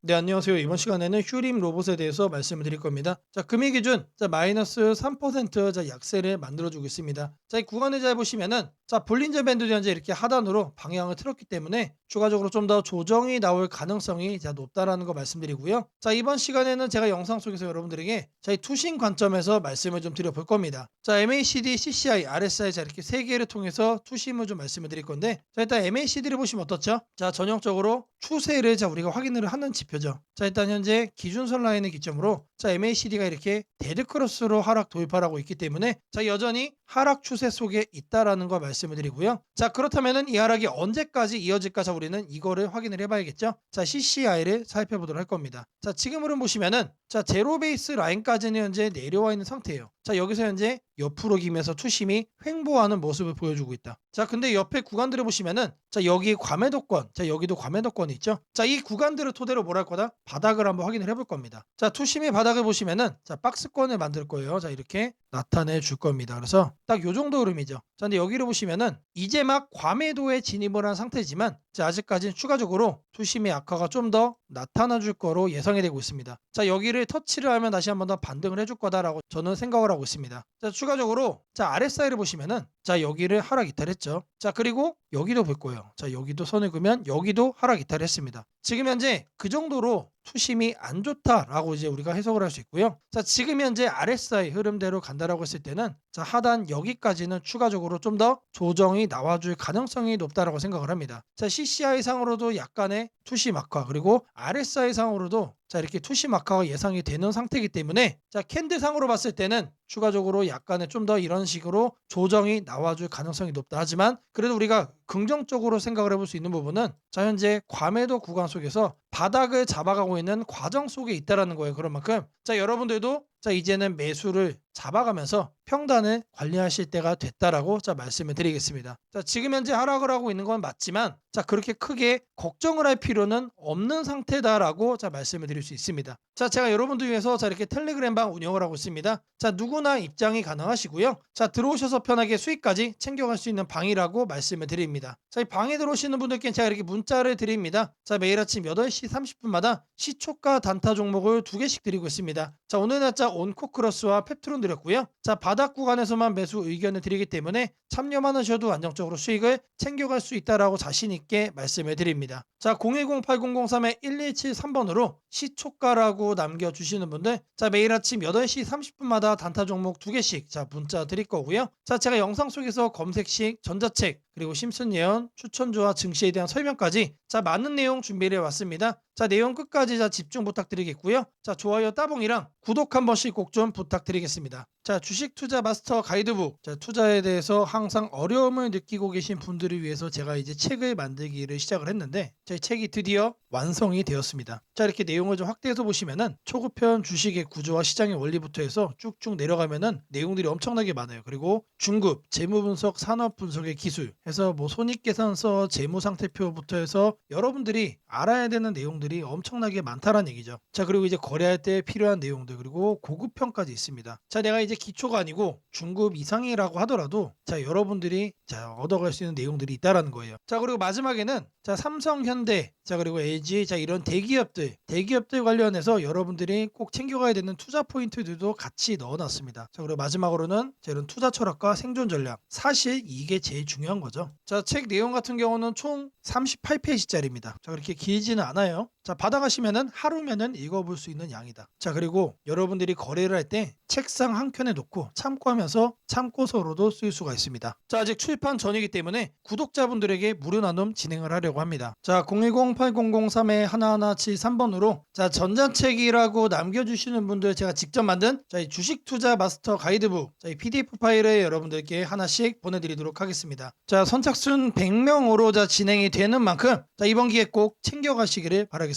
네, 안녕하세요. 이번 시간에는 휴림 로봇에 대해서 말씀을 드릴 겁니다. 자, 금일 기준 마이너스 3% 약세를 만들어주고 있습니다. 자, 이 구간을 잘 보시면은 볼린저 밴드도 현재 이렇게 하단으로 방향을 틀었기 때문에 추가적으로 좀 더 조정이 나올 가능성이 높다라는 거 말씀드리고요. 자, 이번 시간에는 제가 영상 속에서 여러분들에게 이 투신 관점에서 말씀을 좀 드려볼 겁니다. 자, MACD, CCI, RSI 이렇게 세 개를 통해서 투심을 좀 말씀을 드릴 건데, 자, 일단 MACD를 보시면 어떻죠? 자, 전형적으로 추세를 우리가 확인을 하는 지표죠. 자, 일단 현재 기준선 라인을 기점으로 MACD가 이렇게 데드크로스로 하락 돌파하고 있기 때문에 여전히 하락 추세 속에 있다라는 거 말씀을 드리고요. 자, 그렇다면은 이 하락이 언제까지 이어질까? 자, 우리는 이거를 확인을 해봐야겠죠. 자, CCI를 살펴보도록 할 겁니다. 자, 지금으로 보시면은 제로 베이스 라인까지는 현재 내려와 있는 상태예요. 자, 여기서 현재 옆으로 기면서 투심이 횡보하는 모습을 보여주고 있다. 자, 근데 옆에 구간들을 보시면은 여기 과매도권, 여기도 과매도권이 있죠. 자, 이 구간들을 토대로 뭘 할 거다? 바닥을 한번 확인을 해볼 겁니다. 자, 투심의 바닥을 보시면은 박스권을 만들 거예요. 자, 이렇게 나타내 줄 겁니다. 그래서 딱 요 정도 흐름이죠. 자, 근데 여기를 보시면은 이제 막 과매도에 진입을 한 상태지만 아직까지는 추가적으로 투심의 악화가 좀 더 나타나 줄 거로 예상이 되고 있습니다. 자, 여기를 터치를 하면 다시 한번 더 반등을 해줄 거다라고 저는 생각을 하고 있습니다. 자, 추가적으로 RSI를 보시면은 여기를 하락 이탈했죠. 자, 그리고 여기도 볼 거예요. 자, 여기도 선을 그으면 여기도 하락 이탈했습니다. 지금 현재 그 정도로 투심이 안 좋다라고 이제 우리가 해석을 할 수 있고요. 자, 지금 현재 RSI 흐름대로 간다라고 했을 때는 하단 여기까지는 추가적으로 좀 더 조정이 나와줄 가능성이 높다라고 생각을 합니다. 자, CCI 상으로도 약간의 투심 악화, 그리고 RSI 상으로도 이렇게 투심 악화가 예상이 되는 상태이기 때문에 캔들 상으로 봤을 때는 추가적으로 약간의 좀 더 이런 식으로 조정이 나와줄 가능성이 높다. 하지만 그래도 우리가 긍정적으로 생각을 해볼 수 있는 부분은 현재 과매도 구간 속에서 바닥을 잡아가고 있는 과정 속에 있다라는 거예요. 그런 만큼 여러분들도 이제는 매수를 잡아가면서 평단을 관리하실 때가 됐다라고 말씀을 드리겠습니다. 지금 현재 하락을 하고 있는 건 맞지만 그렇게 크게 걱정을 할 필요는 없는 상태다라고 말씀을 드릴 수 있습니다. 제가 여러분들 위해서 이렇게 텔레그램방 운영을 하고 있습니다. 누구나 입장이 가능하시고요. 들어오셔서 편하게 수익까지 챙겨갈 수 있는 방이라고 말씀을 드립니다. 이 방에 들어오시는 분들께 제가 이렇게 문자를 드립니다. 매일 아침 8시 30분마다 시초가 단타 종목을 2개씩 드리고 있습니다. 오늘 날짜 온코크로스와 펩트론 드렸고요. 바닥 구간에서만 매수 의견을 드리기 때문에 참여만 하셔도 안정적으로 수익을 챙겨갈 수 있다라고 자신 있게 말씀을 드립니다. 010-8003-1173번으로 시초가라고 남겨주시는 분들 매일 아침 8시 30분마다 단타 종목 2개씩 문자 드릴 거고요. 제가 영상 속에서 검색식, 전자책, 그리고 심슨 예언, 추천주와 증시에 대한 설명까지 많은 내용 준비를 해왔습니다. 내용 끝까지 집중 부탁드리겠고요. 좋아요 따봉이랑 구독 한 번씩 꼭 좀 부탁드리겠습니다. 주식 투자 마스터 가이드북, 투자에 대해서 항상 어려움을 느끼고 계신 분들을 위해서 제가 이제 책을 만들기를 시작을 했는데 이 책이 드디어 완성이 되었습니다. 이렇게 내용을 좀 확대해서 보시면은 초급편 주식의 구조와 시장의 원리부터 해서 쭉쭉 내려가면은 내용들이 엄청나게 많아요. 그리고 중급, 재무 분석, 산업 분석의 기술 해서 손익계산서, 재무상태표부터 해서 여러분들이 알아야 되는 내용들이 엄청나게 많다라는 얘기죠. 그리고 이제 거래할 때 필요한 내용들, 그리고 고급편까지 있습니다. 내가 이제 기초가 아니고 중급 이상이라고 하더라도 여러분들이 얻어갈 수 있는 내용들이 있다라는 거예요. 그리고 마지막에는 삼성, 현대, 그리고 LG 이런 대기업들 관련해서 여러분들이 꼭 챙겨가야 되는 투자 포인트들도 같이 넣어놨습니다. 그리고 마지막으로는 이런 투자 철학과 생존 전략, 사실 이게 제일 중요한 거죠. 책 내용 같은 경우는 총 38페이지짜리입니다. 그렇게 길지는 않아요. 받아가시면은 하루면은 읽어볼 수 있는 양이다. 그리고 여러분들이 거래를 할 때 책상 한 켠에 놓고 참고하면서 참고서로도 쓸 수가 있습니다. 아직 출판 전이기 때문에 구독자분들에게 무료 나눔 진행을 하려고 합니다. 010-8003-1173번으로 전자책이라고 남겨주시는 분들 제가 직접 만든 이 주식 투자 마스터 가이드북 이 PDF 파일을 여러분들께 하나씩 보내드리도록 하겠습니다. 선착순 100명으로 진행이 되는 만큼 이번 기회에 꼭 챙겨가시기를 바라겠습니다.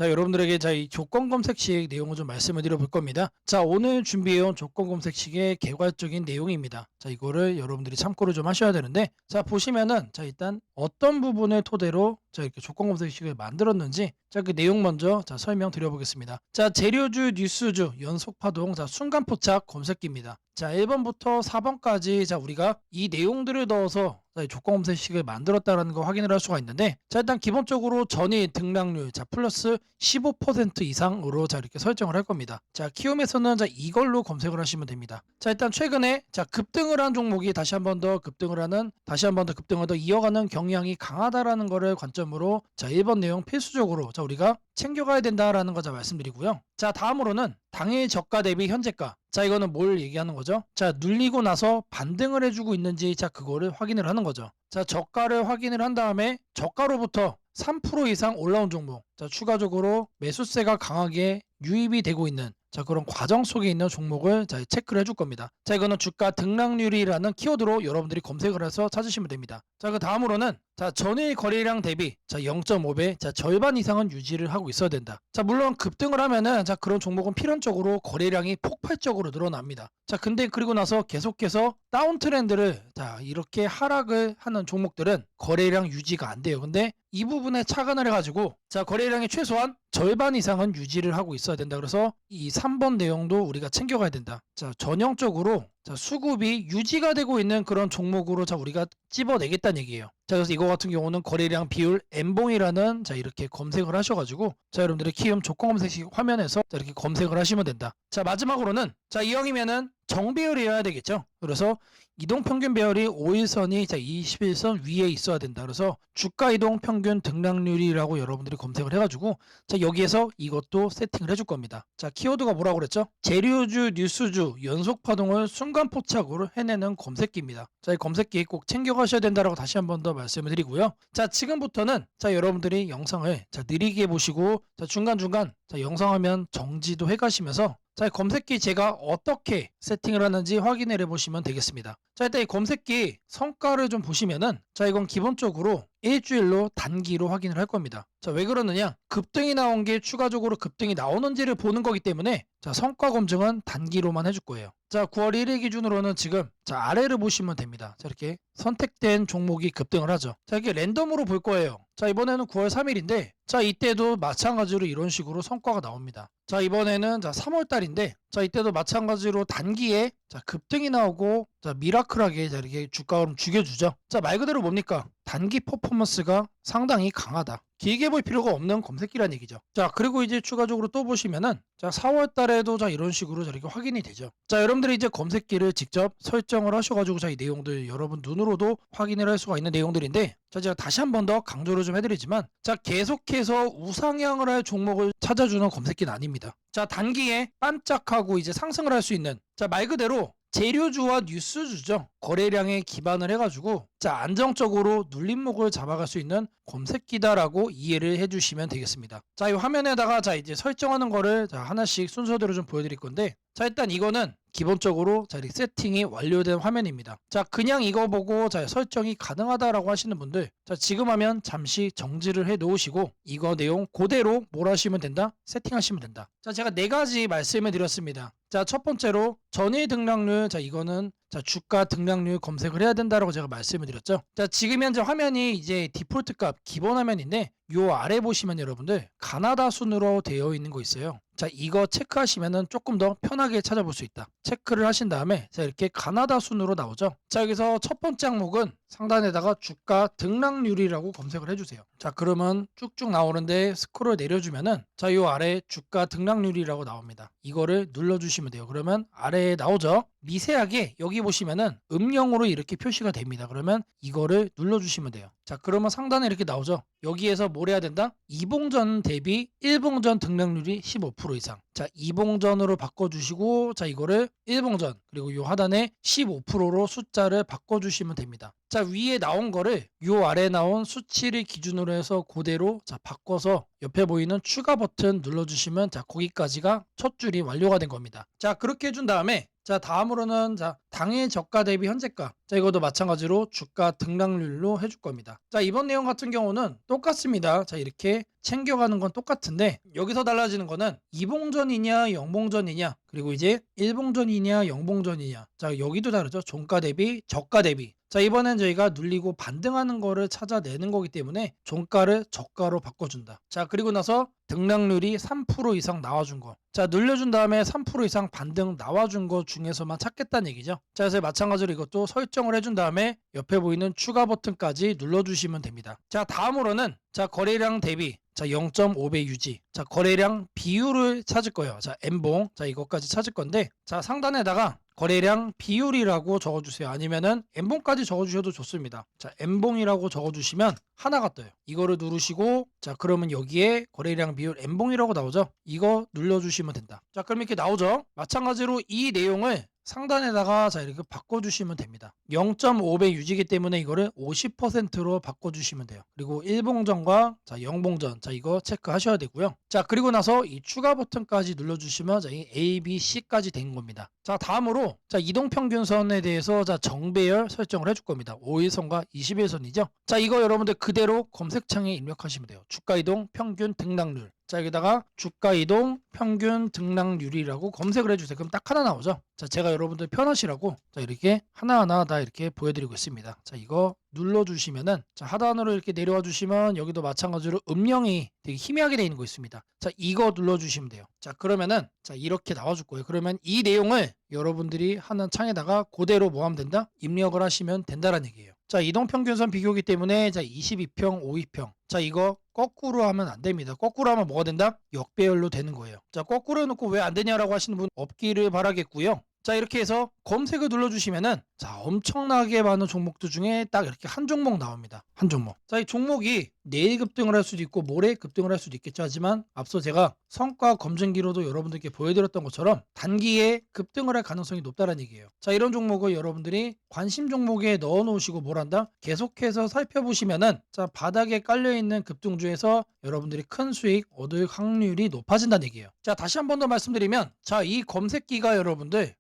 여러분들에게 이 조건 검색식 내용을 좀 말씀을 드려볼 겁니다. 오늘 준비해온 조건 검색식의 개괄적인 내용입니다. 이거를 여러분들이 참고를 좀 하셔야 되는데 보시면은 일단 어떤 부분을 토대로 이렇게 조건 검색식을 만들었는지 그 내용 먼저 설명드려 보겠습니다. 재료주, 뉴스주, 연속파동, 순간포착 검색기입니다. 1번부터 4번까지 우리가 이 내용들을 넣어서 이 조건 검색식을 만들었다는 거 확인을 할 수가 있는데, 자 일단 기본적으로 전일 등락률 자 플러스 15% 이상으로 자 이렇게 설정을 할 겁니다. 자 키움에서는 자 이걸로 검색을 하시면 됩니다. 자 일단 최근에 자 급등을 한 종목이 다시 한 번 더 급등을 더 이어가는 경향이 강하다라는 거를 관점으로 자 1번 내용 필수적으로 자 우리가 챙겨가야 된다라는 거 자 말씀드리고요. 자 다음으로는 당일 저가 대비 현재가, 자 이거는 뭘 얘기하는 거죠? 자 눌리고 나서 반등을 해주고 있는지 자 그거를 확인을 하는 거죠. 자 저가를 확인을 한 다음에 저가로부터 3% 이상 올라온 종목, 자 추가적으로 매수세가 강하게 유입이 되고 있는 자 그런 과정 속에 있는 종목을 자 체크를 해줄 겁니다. 자 이거는 주가 등락률이라는 키워드로 여러분들이 검색을 해서 찾으시면 됩니다. 자 그 다음으로는 자 전일 거래량 대비 자 0.5배 자 절반 이상은 유지를 하고 있어야 된다. 자 물론 급등을 하면은 자 그런 종목은 필연적으로 거래량이 폭발적으로 늘어납니다. 자 근데 그리고 나서 계속해서 다운 트렌드를 자 이렇게 하락을 하는 종목들은 거래량 유지가 안 돼요. 근데 이 부분에 착안을 해가지고 자 거래량의 최소한 절반 이상은 유지를 하고 있어야 된다. 그래서 이 3번 내용도 우리가 챙겨가야 된다. 자 전형적으로 자 수급이 유지가 되고 있는 그런 종목으로 자 우리가 찝어내겠다는 얘기예요. 자 그래서 이거 같은 경우는 거래량 비율 N봉이라는 자 이렇게 검색을 하셔가지고 자 여러분들의 키움 조건 검색식 화면에서 자 이렇게 검색을 하시면 된다. 자 마지막으로는 자 이형이면은 정배열이어야 되겠죠. 그래서 이동평균 배열이 5일선이 자 21선 위에 있어야 된다. 그래서 주가 이동평균 등락률이라고 여러분들이 검색을 해가지고 자 여기에서 이것도 세팅을 해줄 겁니다. 자 키워드가 뭐라고 그랬죠? 재료주, 뉴스주, 연속파동을 순간포착으로 해내는 검색기입니다. 자 이 검색기 꼭 챙겨가셔야 된다라고 다시 한 번 더 말씀을 드리고요. 자 지금부터는 자 여러분들이 영상을 자 느리게 보시고 자 중간중간 자 영상 화면 정지도 해가시면서 자, 검색기 제가 어떻게 세팅을 하는지 확인을 해보시면 되겠습니다. 자, 일단 이 검색기 성과를 좀 보시면은 자, 이건 기본적으로 일주일로 단기로 확인을 할 겁니다. 자, 왜 그러느냐? 급등이 나온 게 추가적으로 급등이 나오는지를 보는 거기 때문에 자, 성과 검증은 단기로만 해줄 거예요. 자, 9월 1일 기준으로는 지금 자, 아래를 보시면 됩니다. 자, 이렇게 선택된 종목이 급등을 하죠. 자, 이게 랜덤으로 볼 거예요. 자, 이번에는 9월 3일인데 자, 이때도 마찬가지로 이런 식으로 성과가 나옵니다. 자, 이번에는 자, 3월 달인데 자, 이때도 마찬가지로 단기에 자, 급등이 나오고 자, 미라클하게 자, 이렇게 주가를 죽여주죠. 자, 말 그대로 뭡니까? 단기 퍼포먼스가 상당히 강하다. 길게 볼 필요가 없는 검색기란 얘기죠. 자, 그리고 이제 추가적으로 또 보시면은 자, 4월 달에도 자, 이런 식으로 자, 이렇게 확인이 되죠. 자, 여러분들이 이제 검색기를 직접 설정을 하셔가지고 자, 이 내용들 여러분 눈으로도 확인을 할 수가 있는 내용들인데 자, 제가 다시 한 번 더 강조를 좀 해드리지만 자, 계속해서 우상향을 할 종목을 찾아주는 검색기는 아닙니다. 자, 단기에 반짝하고 이제 상승을 할 수 있는 자, 말 그대로 재료주와 뉴스주죠. 거래량에 기반을 해가지고 자 안정적으로 눌림목을 잡아갈 수 있는 검색기다라고 이해를 해주시면 되겠습니다. 자, 이 화면에다가 자 이제 설정하는 거를 자 하나씩 순서대로 좀 보여드릴 건데 자 일단 이거는 기본적으로 자 이렇게 세팅이 완료된 화면입니다. 자 그냥 이거 보고 자 설정이 가능하다라고 하시는 분들 자 지금 하면 잠시 정지를 해 놓으시고 이거 내용 그대로 뭘 하시면 된다? 세팅하시면 된다. 자 제가 네 가지 말씀을 드렸습니다. 자 첫 번째로 전일 등락률 자 이거는 자 주가 등락률 검색을 해야 된다라고 제가 말씀을 드렸죠. 자 지금 현재 화면이 이제 디폴트 값 기본 화면인데 요 아래 보시면 여러분들 가나다 순으로 되어 있는 거 있어요. 자 이거 체크하시면은 조금 더 편하게 찾아볼 수 있다. 체크를 하신 다음에 자 이렇게 가나다 순으로 나오죠. 자 여기서 첫 번째 항목은 상단에다가 주가 등락률이라고 검색을 해주세요. 자 그러면 쭉쭉 나오는데 스크롤 내려주면은 자 요 아래 주가 등락률이라고 나옵니다. 이거를 눌러주시면 돼요. 그러면 아래에 나오죠. 미세하게 여기 보시면은 음영으로 이렇게 표시가 됩니다. 그러면 이거를 눌러주시면 돼요. 자 그러면 상단에 이렇게 나오죠. 여기에서 뭘 해야 된다? 이봉전 대비 일봉전 등락률이 15% 이상. 자 이봉전으로 바꿔주시고 자 이거를 일봉전 그리고 요 하단에 15%로 숫자를 바꿔주시면 됩니다. 자 위에 나온 거를 요 아래 나온 수치를 기준으로 해서 그대로 자 바꿔서 옆에 보이는 추가 버튼 눌러주시면 자 거기까지가 첫 줄이 완료가 된 겁니다. 자 그렇게 해준 다음에 자 다음으로는 자 당일 저가 대비 현재가 자 이것도 마찬가지로 주가 등락률로 해줄 겁니다. 자 이번 내용 같은 경우는 똑같습니다. 자 이렇게 챙겨가는 건 똑같은데 여기서 달라지는 거는 이봉전이냐 영봉전이냐 그리고 이제 일봉전이냐 영봉전이냐 자 여기도 다르죠. 종가 대비 저가 대비 자 이번엔 저희가 눌리고 반등하는 거를 찾아내는 거기 때문에 종가를 저가로 바꿔준다. 자 그리고 나서 등락률이 3% 이상 나와준 거. 자 눌려준 다음에 3% 이상 반등 나와준 거 중에서만 찾겠다는 얘기죠. 자 그래서 마찬가지로 이것도 설정 설정을 해준 다음에 옆에 보이는 추가 버튼까지 눌러주시면 됩니다. 자, 다음으로는 자, 거래량 대비 자 0.5배 유지. 자, 거래량 비율을 찾을 거예요. 자, N봉. 자, 이것까지 찾을 건데 자, 상단에다가 거래량 비율이라고 적어주세요. 아니면은 N봉까지 적어주셔도 좋습니다. 자, N봉이라고 적어주시면 하나가 떠요. 이거를 누르시고 자, 그러면 여기에 거래량 비율 N봉이라고 나오죠. 이거 눌러주시면 된다. 자, 그럼 이렇게 나오죠. 마찬가지로 이 내용을 상단에다가 자, 이렇게 바꿔주시면 됩니다. 0.5배 유지기 때문에 이거를 50%로 바꿔주시면 돼요. 그리고 1봉전과 자, 0봉전 자, 이거 체크하셔야 되고요. 자, 그리고 나서 이 추가 버튼까지 눌러주시면 자, 이 A, B, C까지 된 겁니다. 자, 다음으로 자, 이동평균선에 대해서 자, 정배열 설정을 해줄 겁니다. 5일선과 20일선이죠. 자, 이거 여러분들 그대로 검색창에 입력하시면 돼요. 주가이동 평균 등락률. 자, 여기다가 주가이동 평균 등락률이라고 검색을 해주세요. 그럼 딱 하나 나오죠. 자, 제가 여러분들 편하시라고 자, 이렇게 하나하나 다 이렇게 보여드리고 있습니다. 자, 이거 눌러주시면은 자, 하단으로 이렇게 내려와 주시면 여기도 마찬가지로 음영이 되게 희미하게 되어 있는 거 있습니다. 자, 이거 눌러주시면 돼요. 자, 그러면은 자, 이렇게 나와줄 거예요. 그러면 이 내용을 여러분들이 하는 창에다가 그대로 뭐 하면 된다? 입력을 하시면 된다라는 얘기예요. 자, 이동평균선 비교기 때문에 자, 22평, 52평. 자, 이거 거꾸로 하면 안 됩니다. 거꾸로 하면 뭐가 된다? 역배열로 되는 거예요. 자, 거꾸로 해놓고 왜 안 되냐라고 하시는 분 없기를 바라겠고요. 자, 이렇게 해서 검색을 눌러주시면은 자, 엄청나게 많은 종목들 중에 딱 이렇게 한 종목 나옵니다. 한 종목. 자, 이 종목이 내일 급등을 할 수도 있고 모레 급등을 할 수도 있겠죠. 하지만 앞서 제가 성과 검증기로도 여러분들께 보여드렸던 것처럼 단기에 급등을 할 가능성이 높다는 얘기예요. 자, 이런 종목을 여러분들이 관심 종목에 넣어 놓으시고 뭘 한다? 계속해서 살펴보시면은 자, 바닥에 깔려있는 급등주에서 여러분들이 큰 수익 얻을 확률이 높아진다는 얘기예요. 자, 다시 한 번 더 말씀드리면 자, 이 검색기가 여러분들의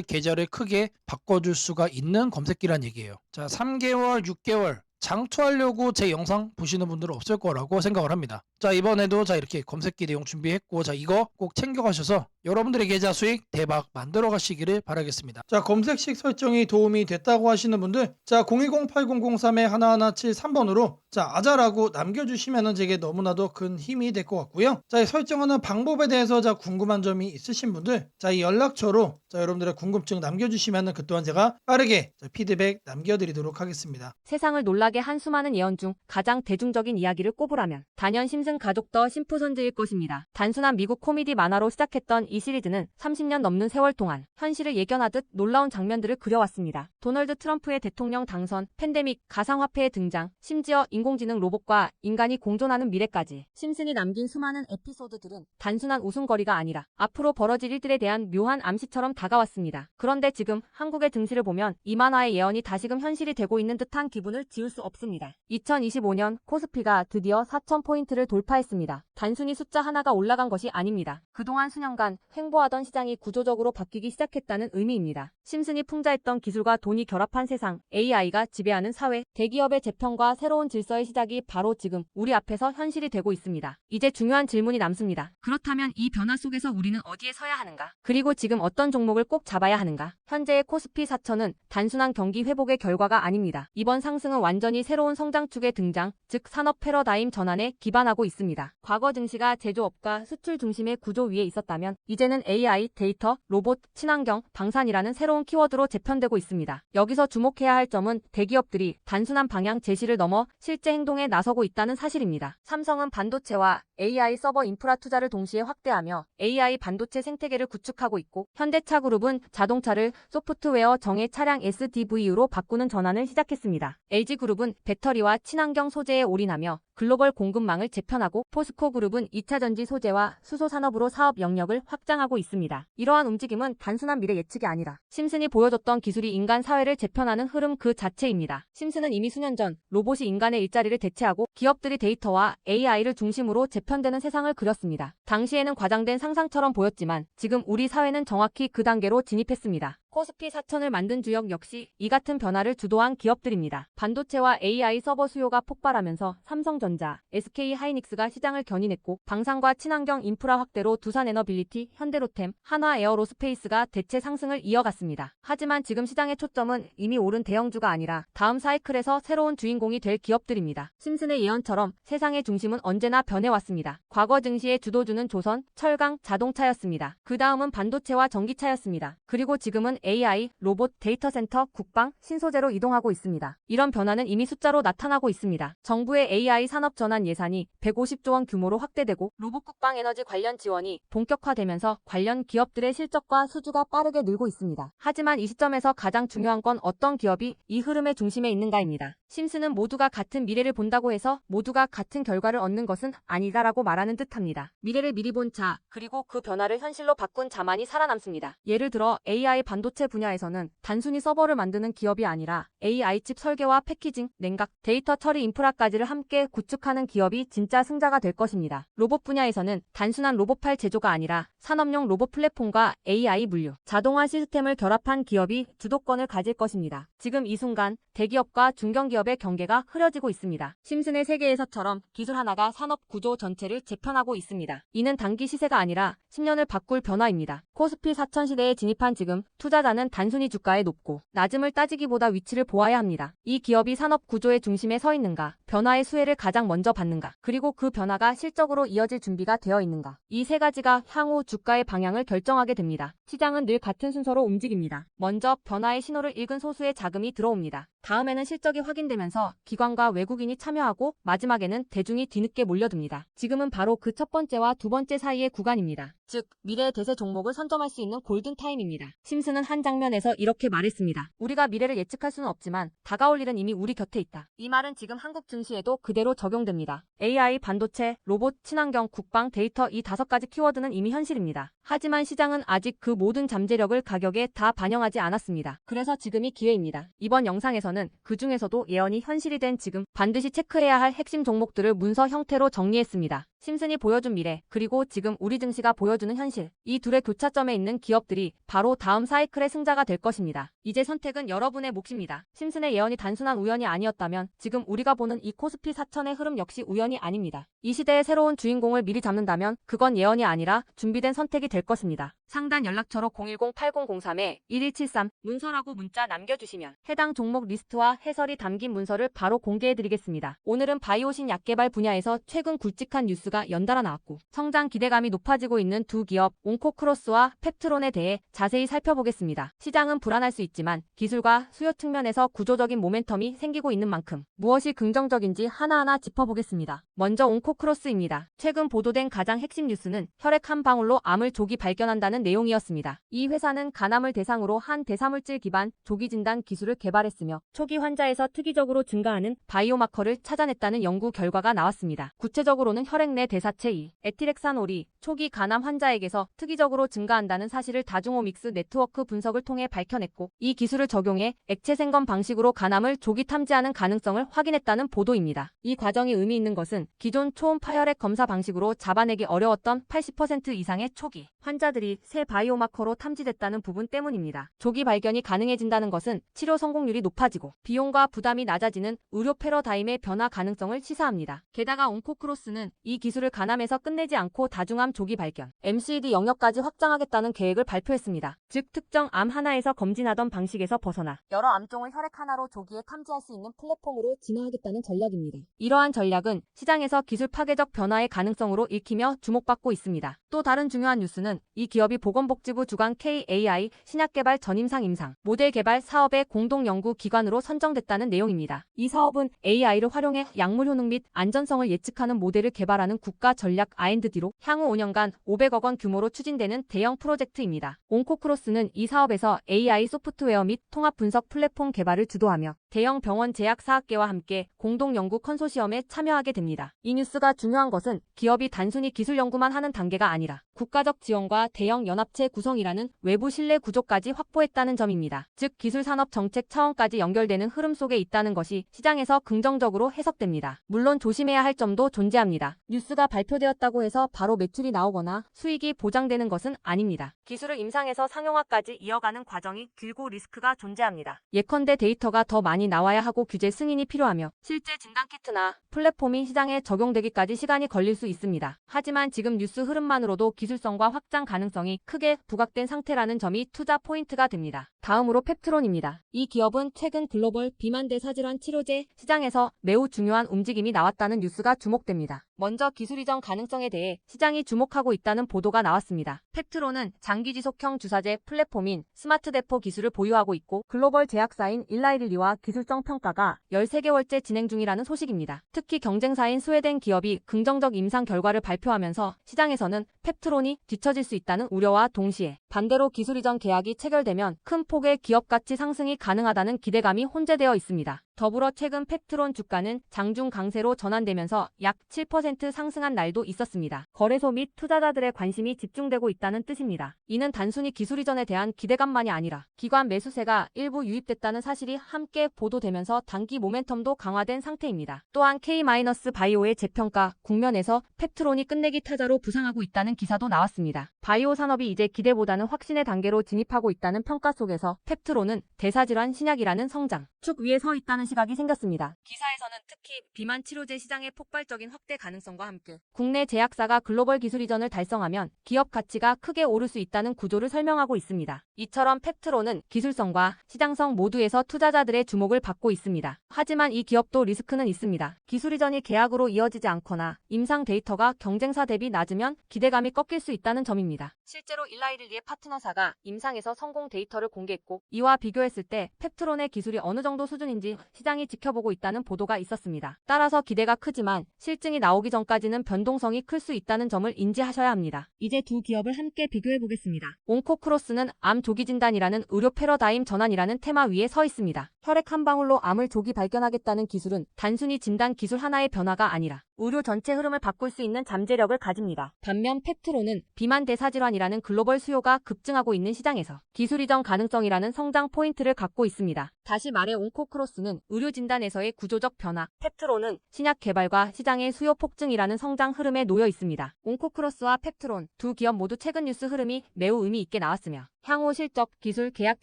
계좌를 크게 바꿔줄 수가 있는 검색기란 얘기예요. 자, 3개월, 6개월 장투하려고 제 영상 보시는 분들은 없을 거라고 생각을 합니다. 자, 이번에도 자, 이렇게 검색기 내용 준비했고 자, 이거 꼭 챙겨가셔서 여러분들의 계좌 수익 대박 만들어 가시기를 바라겠습니다. 자, 검색식 설정이 도움이 됐다고 하시는 분들 자, 010-8003-1173번으로 자, 아자라고 남겨주시면은 제게 너무나도 큰 힘이 될 것 같고요. 자, 이 설정하는 방법에 대해서 자, 궁금한 점이 있으신 분들 자, 이 연락처로 자, 여러분들의 궁금증 남겨주시면은 그 또한 제가 빠르게 자, 피드백 남겨드리도록 하겠습니다. 세상을 놀라게 한 수많은 예언 중 가장 대중적인 이야기를 꼽으라면 단연 심슨 가족 더 심프손즈일 것입니다. 단순한 미국 코미디 만화로 시작했던 이 시리즈는 30년 넘는 세월 동안 현실을 예견하듯 놀라운 장면들을 그려왔습니다. 도널드 트럼프의 대통령 당선, 팬데믹, 가상화폐의 등장, 심지어 인공지능 로봇과 인간이 공존하는 미래까지 심슨이 남긴 수많은 에피소드들은 단순한 웃음거리가 아니라 앞으로 벌어질 일들에 대한 묘한 암시처럼 다가왔습니다. 그런데 지금 한국의 증시를 보면 이 만화의 예언이 다시금 현실이 되고 있는 듯한 기분을 지울 수 없습니다. 2025년 코스피가 드디어 4,000포인트를 돌파했습니다. 단순히 숫자 하나가 올라간 것이 아닙니다. 그동안 수년간 횡보하던 시장이 구조적으로 바뀌기 시작했다는 의미입니다. 심슨이 풍자했던 기술과 돈이 결합한 세상, AI가 지배하는 사회, 대기업의 재편과 새로운 질서의 시작이 바로 지금 우리 앞에서 현실이 되고 있습니다. 이제 중요한 질문이 남습니다. 그렇다면 이 변화 속에서 우리는 어디에 서야 하는가? 그리고 지금 어떤 종목을 꼭 잡아야 하는가? 현재의 코스피 4,000은 단순한 경기 회복의 결과가 아닙니다. 이번 상승은 완전히 새로운 성장축의 등장, 즉 산업 패러다임 전환에 기반하고 있습니다. 과거 증시가 제조업과 수출 중심의 구조 위에 있었다면 이제는 AI, 데이터, 로봇, 친환경, 방산이라는 새로운 키워드로 재편되고 있습니다. 여기서 주목해야 할 점은 대기업들이 단순한 방향 제시를 넘어 실제 행동에 나서고 있다는 사실입니다. 삼성은 반도체와 AI 서버 인프라 투자를 동시에 확대하며 AI 반도체 생태계를 구축하고 있고 현대차그룹은 자동차를 소프트웨어 정예 차량 SDV로 바꾸는 전환을 시작했습니다. LG그룹은 배터리와 친환경 소재에 올인하며 글로벌 공급망을 재편하고 포스코그룹은 2차전지 소재와 수소 산업으로 사업 영역을 확장하고 있습니다. 이러한 움직임은 단순한 미래 예측이 아니라 심슨이 보여줬던 기술이 인간 사회를 재편하는 흐름 그 자체입니다. 심슨은 이미 수년 전 로봇이 인간의 일자리를 대체하고 기업들이 데이터와 AI를 중심으로 재편되는 세상을 그렸습니다. 당시에는 과장된 상상처럼 보였지만 지금 우리 사회는 정확히 그 단계로 진입했습니다. 코스피 4,000을 만든 주역 역시 이 같은 변화를 주도한 기업들입니다. 반도체와 AI 서버 수요가 폭발하면서 삼성전자, SK하이닉스가 시장을 견인했고 방산과 친환경 인프라 확대로 두산에너빌리티, 현대로템, 한화에어로스페이스가 대체 상승을 이어갔습니다. 하지만 지금 시장의 초점은 이미 오른 대형주가 아니라 다음 사이클에서 새로운 주인공이 될 기업들입니다. 심슨의 예언처럼 세상의 중심은 언제나 변해왔습니다. 과거 증시의 주도주는 조선, 철강, 자동차였습니다. 그 다음은 반도체와 전기차였습니다. 그리고 지금은 AI, 로봇, 데이터 센터, 국방, 신소재로 이동하고 있습니다. 이런 변화는 이미 숫자로 나타나고 있습니다. 정부의 AI 산업 전환 예산이 150조 원 규모로 확대되고 로봇 국방 에너지 관련 지원이 본격화되면서 관련 기업들의 실적과 수주가 빠르게 늘고 있습니다. 하지만 이 시점에서 가장 중요한 건 어떤 기업이 이 흐름의 중심에 있는가입니다. 심스는 모두가 같은 미래를 본다고 해서 모두가 같은 결과를 얻는 것은 아니다라고 말하는 듯합니다. 미래를 미리 본 자, 그리고 그 변화를 현실로 바꾼 자만이 살아남습니다. 예를 들어 AI 반도체 분야에서는 단순히 서버를 만드는 기업이 아니라 AI 칩 설계와 패키징, 냉각, 데이터 처리 인프라까지를 함께 구축하는 기업이 진짜 승자가 될 것입니다. 로봇 분야에서는 단순한 로봇팔 제조가 아니라 산업용 로봇 플랫폼과 AI 물류, 자동화 시스템을 결합한 기업이 주도권을 가질 것입니다. 지금 이 순간 대기업과 중견기업의 경계가 흐려지고 있습니다. 심슨의 세계에서처럼 기술 하나가 산업 구조 전체를 재편하고 있습니다. 이는 단기 시세가 아니라 10년을 바꿀 변화입니다. 코스피 4000 시대에 진입한 지금 투자자는 단순히 주가의 높고 낮음을 따지기보다 위치를 보아야 합니다. 이 기업이 산업 구조의 중심에 서 있는가, 변화의 수혜를 가장 먼저 받는가, 그리고 그 변화가 실적으로 이어질 준비가 되어 있는가. 이 세 가지가 향후 주가의 방향을 결정하게 됩니다. 시장은 늘 같은 순서로 움직입니다. 먼저 변화의 신호를 읽은 소수의 자금이 들어옵니다. 다음에는 실적이 확인되면서 기관과 외국인이 참여하고 마지막에는 대중이 뒤늦게 몰려듭니다. 지금은 바로 그 첫 번째와 두 번째 사이의 구간입니다. 즉, 미래의 대세 종목을 선점할 수 있는 골든타임입니다. 심슨은 한 장면에서 이렇게 말했습니다. 우리가 미래를 예측할 수는 없지만 다가올 일은 이미 우리 곁에 있다. 이 말은 지금 한국 증시에도 그대로 적용됩니다. AI, 반도체, 로봇, 친환경, 국방, 데이터 이 5가지 키워드는 이미 현실입니다. 하지만 시장은 아직 그 모든 잠재력을 가격에 다 반영하지 않았습니다. 그래서 지금이 기회입니다. 이번 영상에서는 그 중에서도 예언이 현실이 된 지금 반드시 체크해야 할 핵심 종목들을 문서 형태로 정리했습니다. 심슨이 보여준 미래, 그리고 지금 우리 증시가 보여주는 현실. 이 둘의 교차점에 있는 기업들이 바로 다음 사이클의 승자가 될 것입니다. 이제 선택은 여러분의 몫입니다. 심슨의 예언이 단순한 우연이 아니었다면 지금 우리가 보는 이 코스피 4000의 흐름 역시 우연이 아닙니다. 이 시대의 새로운 주인공을 미리 잡는다면 그건 예언이 아니라 준비된 선택이 될 것입니다. 상단 연락처로 010-8003-1173 문서라고 문자 남겨주시면 해당 종목 리스트와 해설이 담긴 문서를 바로 공개해드리겠습니다. 오늘은 바이오신 약 개발 분야에서 최근 굵직한 뉴스가 연달아 나왔고 성장 기대감이 높아지고 있는 두 기업 온코크로스와 펩트론에 대해 자세히 살펴보겠습니다. 시장은 불안할 수 있지만 기술과 수요 측면에서 구조적인 모멘텀이 생기고 있는 만큼 무엇이 긍정적인지 하나하나 짚어보겠습니다. 먼저 온코크로스입니다. 최근 보도된 가장 핵심 뉴스는 혈액 한 방울로 암을 조기 발견한다는 내용이었습니다. 이 회사는 간암을 대상으로 한 대사물질 기반 조기 진단 기술을 개발했으며 초기 환자에서 특이적으로 증가하는 바이오마커를 찾아냈다는 연구 결과가 나왔습니다. 구체적으로는 혈액 내 대사체 2, 에티렉산올이 초기 간암 환자에게서 특이적으로 증가한다는 사실을 다중오믹스 네트워크 분석을 통해 밝혀냈고 이 기술을 적용해 액체 생검 방식으로 간암을 조기 탐지하는 가능성을 확인했다는 보도입니다. 이 과정이 의미 있는 것은 기존 초음파 혈액 검사 방식으로 잡아내기 어려웠던 80% 이상의 초기 환자들이 새 바이오마커로 탐지됐다는 부분 때문입니다. 조기 발견이 가능해진다는 것은 치료 성공률이 높아지고 비용과 부담이 낮아지는 의료 패러다임의 변화 가능성을 시사합니다. 게다가 온코크로스는 이 기술을 간암에서 끝내지 않고 다중암 조기 발견, MCED 영역까지 확장하겠다는 계획을 발표했습니다. 즉 특정 암 하나에서 검진하던 방식에서 벗어나 여러 암종을 혈액 하나로 조기에 탐지할 수 있는 플랫폼으로 진화하겠다는 전략입니다. 이러한 전략은 시장에서 기술 파괴적 변화의 가능성으로 읽히며 주목받고 있습니다. 또 다른 중요한 뉴스는 이 기업이 보건복지부 주관 KAI 신약개발 전임상 임상 모델 개발 사업의 공동연구 기관으로 선정됐다는 내용입니다. 이 사업은 AI를 활용해 약물 효능 및 안전성을 예측하는 모델을 개발하는 국가 전략 R&D로 향후 5년간 500억 원 규모로 추진되는 대형 프로젝트입니다. 온코크로스는 이 사업에서 AI 소프트웨어 및 통합 분석 플랫폼 개발을 주도하며 대형 병원 제약 사학계와 함께 공동연구 컨소시엄에 참여하게 됩니다. 이 뉴스가 중요한 것은 기업이 단순히 기술 연구만 하는 단계가 아니라 국가적 지원과 대형 연합체 구성이라는 외부 신뢰 구조까지 확보했다는 점입니다. 즉 기술 산업 정책 차원까지 연결되는 흐름 속에 있다는 것이 시장에서 긍정적으로 해석됩니다. 물론 조심해야 할 점도 존재합니다. 뉴스가 발표되었다고 해서 바로 매출이 나오거나 수익이 보장되는 것은 아닙니다. 기술을 임상에서 상용화까지 이어가는 과정이 길고 리스크가 존재합니다. 예컨대 데이터가 더 많이 나와야 하고 규제 승인이 필요하며 실제 진단키트나 플랫폼이 시장에 적용되기까지 시간이 걸릴 수 있습니다. 하지만 지금 뉴스 흐름만으로도 기술성과 확장 가능성이 크게 부각된 상태라는 점이 투자 포인트가 됩니다. 다음으로 펩트론입니다. 이 기업은 최근 글로벌 비만 대사질환 치료제 시장에서 매우 중요한 움직임이 나왔다는 뉴스가 주목됩니다. 먼저 기술 이전 가능성에 대해 시장이 주목하고 있다는 보도가 나왔습니다. 펩트론은 장기지속형 주사제 플랫폼인 스마트 대포 기술을 보유하고 있고 글로벌 제약사인 일라이릴리와 기술적 평가가 13개월째 진행 중이라는 소식입니다. 특히 경쟁사인 스웨덴 기업이 긍정적 임상 결과를 발표하면서 시장에서는 펩트론이 뒤처질 수 있다는 우려와 동시에 반대로 기술 이전 계약이 체결되면 큰 폭의 기업 가치 상승이 가능하다는 기대감이 혼재되어 있습니다. 더불어 최근 펩트론 주가는 장중 강세로 전환되면서 약 7% 상승한 날도 있었습니다. 거래소 및 투자자들의 관심이 집중되고 있다는 뜻입니다. 이는 단순히 기술 이전에 대한 기대감만이 아니라 기관 매수세가 일부 유입됐다는 사실이 함께 보도되면서 단기 모멘텀도 강화된 상태입니다. 또한 K-바이오의 재평가 국면에서 펩트론이 끝내기 타자로 부상하고 있다는 기사도 나왔습니다. 바이오 산업이 이제 기대보다는 확신의 단계로 진입하고 있다는 평가 속에서 펩트론은 대사질환 신약이라는 성장 축 위에 서 있다는 시각이 생겼습니다. 기사에서는 특히 비만 치료제 시장의 폭발적인 확대 가능성과 함께 국내 제약사가 글로벌 기술 이전을 달성하면 기업 가치가 크게 오를 수 있다는 구조를 설명하고 있습니다. 이처럼 펩트론은 기술성과 시장성 모두에서 투자자들의 주목을 받고 있습니다. 하지만 이 기업도 리스크는 있습니다. 기술 이전이 계약으로 이어지지 않거나 임상 데이터가 경쟁사 대비 낮으면 기대감이 꺾일 수 있다는 점입니다. 실제로 일라이릴리의 파트너사가 임상에서 성공 데이터를 공개했고 이와 비교했을 때 펩트론의 기술이 어느 정도 수준인지 시장이 지켜보고 있다는 보도가 있었습니다. 따라서 기대가 크지만 실증이 나오기 전까지는 변동성이 클 수 있다는 점을 인지하셔야 합니다. 이제 두 기업을 함께 비교해 보겠습니다. 온코크로스는 암 조기 진단이라는 의료 패러다임 전환이라는 테마 위에 서 있습니다. 혈액 한 방울로 암을 조기 발견하겠다는 기술은 단순히 진단 기술 하나의 변화가 아니라 의료 전체 흐름을 바꿀 수 있는 잠재력을 가집니다. 반면 펩트론은 비만 대사질환이라는 글로벌 수요가 급증하고 있는 시장에서 기술 이전 가능성이라는 성장 포인트를 갖고 있습니다. 다시 말해 온코크로스는 의료 진단에서의 구조적 변화, 펩트론은 신약 개발과 시장의 수요 폭증이라는 성장 흐름에 놓여 있습니다. 온코크로스와 펩트론 두 기업 모두 최근 뉴스 흐름이 매우 의미 있게 나왔으며 향후 실적, 기술, 계약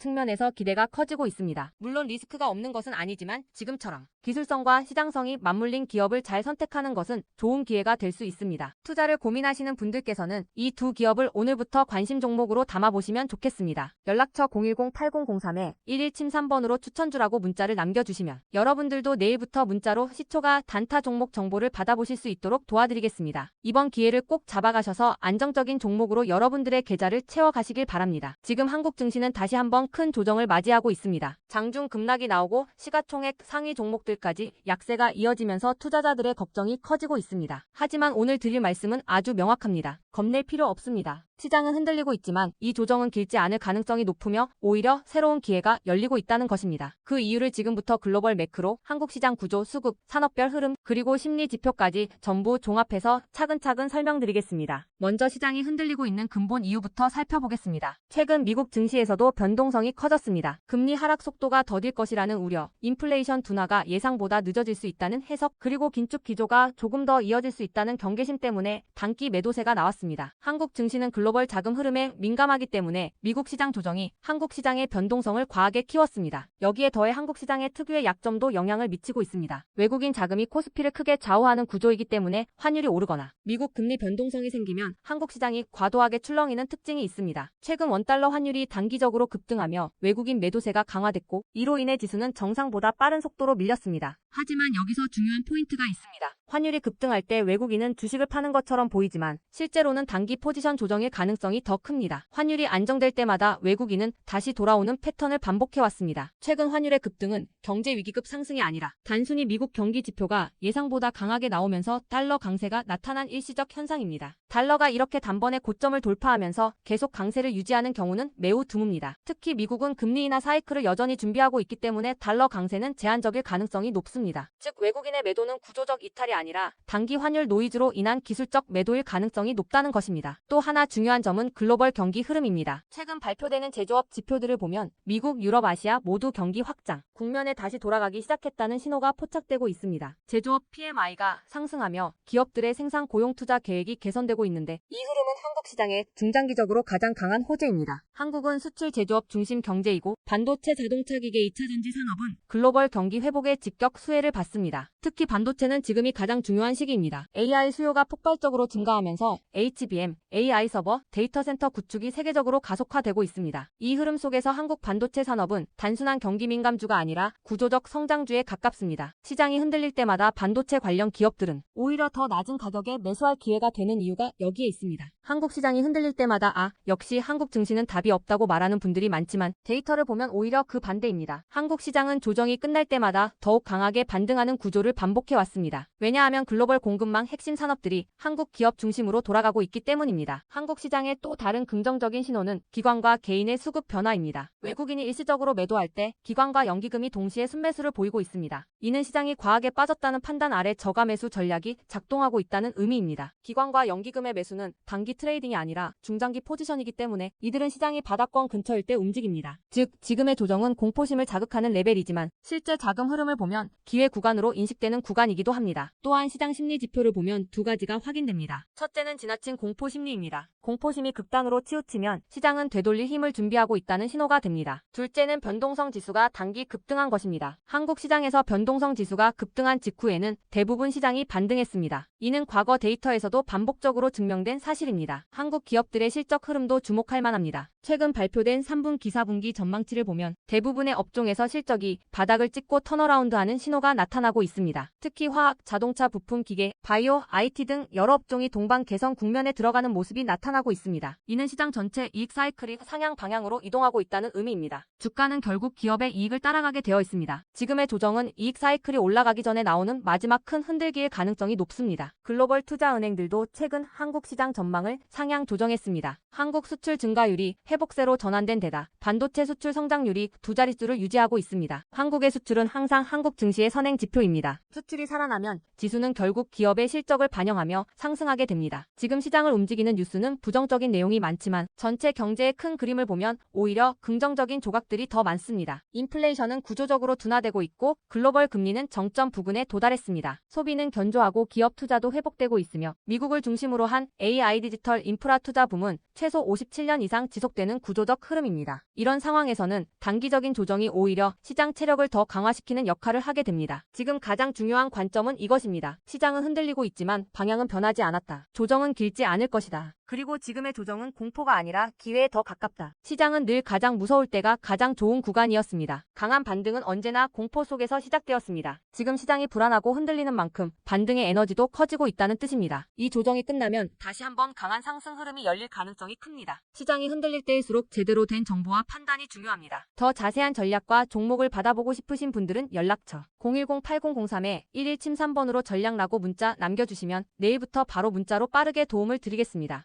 측면에서 기대가 커지고 있습니다. 물론 리스크가 없는 것은 아니지만 지금처럼 기술성과 시장성이 맞물린 기업을 잘 선택하는 것은 좋은 기회가 될 수 있습니다. 투자를 고민하시는 분들께서는 이 두 기업을 오늘부터 관심 종목으로 담아보시면 좋겠습니다. 연락처 010-8003-1173번으로 추천주라고 문자를 남겨주시면 여러분들도 내일부터 문자로 시초가 단타 종목 정보를 받아보실 수 있도록 도와드리겠습니다. 이번 기회를 꼭 잡아가셔서 안정적인 종목으로 여러분들의 계좌를 채워가시길 바랍니다. 지금 한국 증시는 다시 한번 큰 조정을 맞이하고 있습니다. 장중 급락이 나오고 시가총액 상위 종목들까지 약세가 이어지면서 투자자들의 걱정이 커지고 있습니다. 하지만 오늘 드릴 말씀은 아주 명확합니다. 겁낼 필요 없습니다. 시장은 흔들리고 있지만 이 조정은 길지 않을 가능성이 높으며 오히려 새로운 기회가 열리고 있다는 것입니다. 그 이유를 지금부터 글로벌 매크로, 한국 시장 구조, 수급, 산업별 흐름, 그리고 심리 지표까지 전부 종합해서 차근차근 설명드리겠습니다. 먼저 시장이 흔들리고 있는 근본 이유부터 살펴보겠습니다. 최근 미국 증시에서도 변동성이 커졌습니다. 금리 하락 속도가 더딜 것이라는 우려, 인플레이션 둔화가 예상보다 늦어질 수 있다는 해석, 그리고 긴축 기조가 조금 더 이어질 수 있다는 경계심 때문에 단기 매도세가 나왔습니다. 한국 증시는 글로벌 자금 흐름에 민감하기 때문에 미국 시장 조정이 한국 시장의 변동성을 과하게 키웠습니다. 여기에 더해 한국 시장의 특유의 약점도 영향을 미치고 있습니다. 외국인 자금이 코스피를 크게 좌우하는 구조이기 때문에 환율이 오르거나 미국 금리 변동성이 생기면 한국 시장이 과도하게 출렁이는 특징이 있습니다. 최근 원달러 환율이 단기적으로 급등하며 외국인 매도세가 강화됐고 이로 인해 지수는 정상보다 빠른 속도로 밀렸습니다. 하지만 여기서 중요한 포인트가 있습니다. 환율이 급등할 때 외국인은 주식을 파는 것처럼 보이지만 실제로는 단기 포지션 조정일 가능성이 더 큽니다. 환율이 안정될 때마다 외국인은 다시 돌아오는 패턴을 반복해왔습니다. 최근 환율의 급등은 경제 위기급 상승이 아니라 단순히 미국 경기 지표가 예상보다 강하게 나오면서 달러 강세가 나타난 일시적 현상입니다. 달러가 이렇게 단번에 고점을 돌파하면서 계속 강세를 유지하는 경우는 매우 드뭅니다. 특히 미국은 금리 인하 사이클을 여전히 준비하고 있기 때문에 달러 강세는 제한적일 가능성이 높습니다. 즉 외국인의 매도는 구조적 이탈이 아니라 단기 환율 노이즈로 인한 기술적 매도일 가능성이 높다는 것입니다. 또 하나 중요한 점은 글로벌 경기 흐름입니다. 최근 발표되는 제조업 지표들을 보면 미국, 유럽, 아시아 모두 경기 확장, 국면에 다시 돌아가기 시작했다는 신호가 포착되고 있습니다. 제조업 PMI가 상승하며 기업들의 생산 고용 투자 계획이 개선되고 있는데 이 흐름은 한국 시장의 중장기적으로 가장 강한 호재입니다. 한국은 수출 제조업 중심 경제이고 반도체 자동차 기계 2차전지 산업은 글로벌 경기 회복에 직격 수혜를 받습니다. 특히 반도체는 지금이 가장 중요한 시기입니다. AI 수요가 폭발적으로 증가하면서 HBM, AI 서버, 데이터 센터 구축이 세계적으로 가속화되고 있습니다. 이 흐름 속에서 한국 반도체 산업은 단순한 경기 민감주가 아니라 구조적 성장주에 가깝습니다. 시장이 흔들릴 때마다 반도체 관련 기업들은 오히려 더 낮은 가격에 매수할 기회가 되는 이유가 여기에 있습니다. 한국 시장이 흔들릴 때마다 역시 한국 증시는 답이 없다고 말하는 분들이 많지만 데이터를 보면 오히려 그 반대입니다. 한국 시장은 조정이 끝날 때마다 더욱 강하게 반등하는 구조를 반복해 왔습니다. 왜냐하면 글로벌 공급망 핵심 산업들이 한국 기업 중심으로 돌아가고 있기 때문입니다. 한국 시장의 또 다른 긍정적인 신호는 기관과 개인의 수급 변화입니다. 외국인이 일시적으로 매도할 때 기관과 연기금이 동시에 순매수를 보이고 있습니다. 이는 시장이 과하게 빠졌다는 판단 아래 저가 매수 전략이 작동하고 있다는 의미입니다. 기관과 연기금의 매수는 단기 트레이딩이 아니라 중장기 포지션이기 때문에 이들은 시장이 바닥권 근처일 때 움직입니다. 즉, 지금의 조정은 공포심을 자극하는 레벨이지만 실제 자금 흐름을 보면 기회 구간으로 인식되는 구간이기도 합니다. 또한 시장 심리 지표를 보면 두 가지가 확인됩니다. 첫째는 지나친 공포 심리입니다. 공포심이 극단으로 치우치면 시장은 되돌릴 힘을 준비하고 있다는 신호가 됩니다. 둘째는 변동성 지수가 단기 급등한 것입니다. 한국 시장에서 변동성 지수가 급등한 직후에는 대부분 시장이 반등했습니다. 이는 과거 데이터에서도 반복적으로 증명된 사실입니다. 한국 기업들의 실적 흐름도 주목할 만합니다. 최근 발표된 3분기 4분기 전망치를 보면 대부분의 업종에서 실적이 바닥을 찍고 턴어라운드하는 신호가 나타나고 있습니다. 특히 화학, 자동차 부품, 기계, 바이오, IT 등 여러 업종이 동반 개선 국면에 들어가는 모습이 나타나고 있습니다. 이는 시장 전체 이익 사이클이 상향 방향으로 이동하고 있다는 의미입니다. 주가는 결국 기업의 이익을 따라가게 되어 있습니다. 지금의 조정은 이익 사이클이 올라가기 전에 나오는 마지막 큰 흔들기일 가능성이 높습니다. 글로벌 투자은행들도 최근 한국 시장 전망을 상향 조정했습니다. 한국 수출 증가율이 회복세로 전환된 데다 반도체 수출 성장률이 두 자릿수를 유지하고 있습니다. 한국의 수출은 항상 한국 증시의 선행 지표입니다. 수출이 살아나면 지수는 결국 기업의 실적을 반영하며 상승하게 됩니다. 지금 시장을 움직이는 뉴스는 부정적인 내용이 많지만 전체 경제의 큰 그림을 보면 오히려 긍정적인 조각들이 더 많습니다. 인플레이션은 구조적으로 둔화되고 있고 글로벌 금리는 정점 부근에 도달했습니다. 소비는 견조하고 기업 투자도 회복되고 있으며 미국을 중심으로 한 AI 디지털 인프라 투자 붐은 최소 57년 이상 지속되는 구조적 흐름입니다. 이런 상황에서는 단기적인 조정이 오히려 시장 체력을 더 강화시키는 역할을 하게 됩니다. 지금 가장 중요한 관점은 이것입니다. 시장은 흔들리고 있지만 방향은 변하지 않았다. 조정은 길지 않을 것이다. 그리고 지금의 조정은 공포가 아니라 기회에 더 가깝다. 시장은 늘 가장 무서울 때가 가장 좋은 구간이었습니다. 강한 반등은 언제나 공포 속에서 시작되었습니다. 지금 시장이 불안하고 흔들리는 만큼 반등의 에너지도 커지고 있다는 뜻입니다. 이 조정이 끝나면 다시 한번 강한 상승 흐름이 열릴 가능성이 큽니다. 시장이 흔들릴 때일수록 제대로 된 정보와 판단이 중요합니다. 더 자세한 전략과 종목을 받아보고 싶으신 분들은 연락처 010-8003-1173번으로 전략라고 문자 남겨주시면 내일부터 바로 문자로 빠르게 도움을 드리겠습니다.